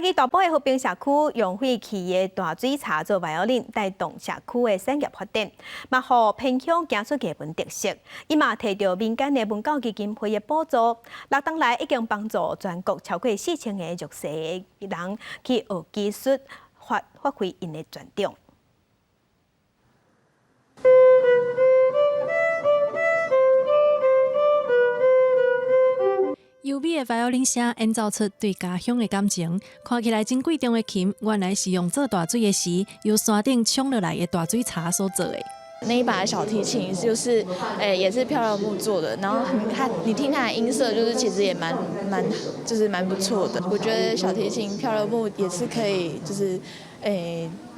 家己大埔的和平社区用废弃的大水茶做 violin， 带动社区的产业发展，嘛互偏乡行出艺文特色。伊嘛摕到民间的文教基金会的补助，6年来已经帮助全国超过4000个弱势的人去学技术，发挥因的专长。优美的 violin 声演奏出对家乡的感情，看起来真贵重的琴，原来是用做大水的时由山顶冲落来的大水茶所做的。那一把小提琴就是也是漂亮木做的，然后你听它的音色，就是其实也蛮不错的。我觉得小提琴漂亮木也是可以，就是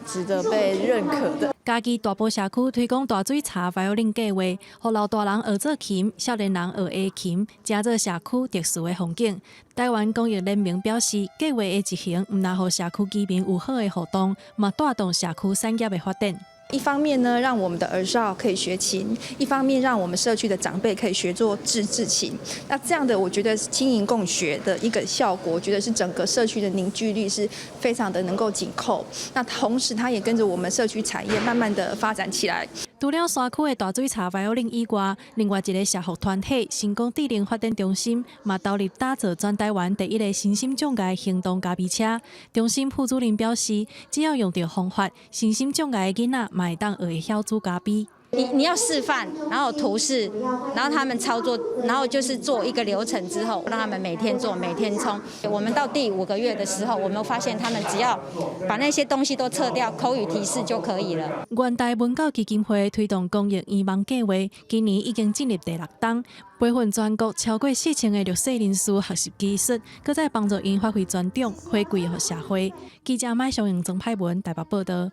值得被认可的。家己大埔社区推广大水茶 violin 计划，互老大人学做琴，少年人学下琴，加做社区特殊的风景。台湾公益联盟表示，计划的执行毋但互社区居民有好的互动，嘛带动社区产业的发展。一方面呢，让我们的儿少可以学琴；一方面让我们社区的长辈可以学做制琴。那这样的，我觉得经营共学的一个效果，我觉得是整个社区的凝聚力是非常的能够紧扣。那同时，它也跟着我们社区产业慢慢的发展起来。除了山区的大水茶 violin 以外，另外一个社福团体成功智能发展中心嘛投入打造全台湾第一个身心障碍行动咖啡车。中心副主任表示，只要用到方法，身心障碍的囡仔嘛会当学会晓煮咖啡。你要示范，然后图示，然后他们操作，然后就是做一个流程之后，让他们每天做，每天冲。我们到第5个月的时候，我们发现他们只要把那些东西都撤掉，口语提示就可以了。原台文教基金会推动公益预防计划，今年已经进入第6档，培训全国超过4000个弱势人士学习技术，搁再帮助因发挥专长，回馈予社会。记者麦尚英、曾派文台北报道。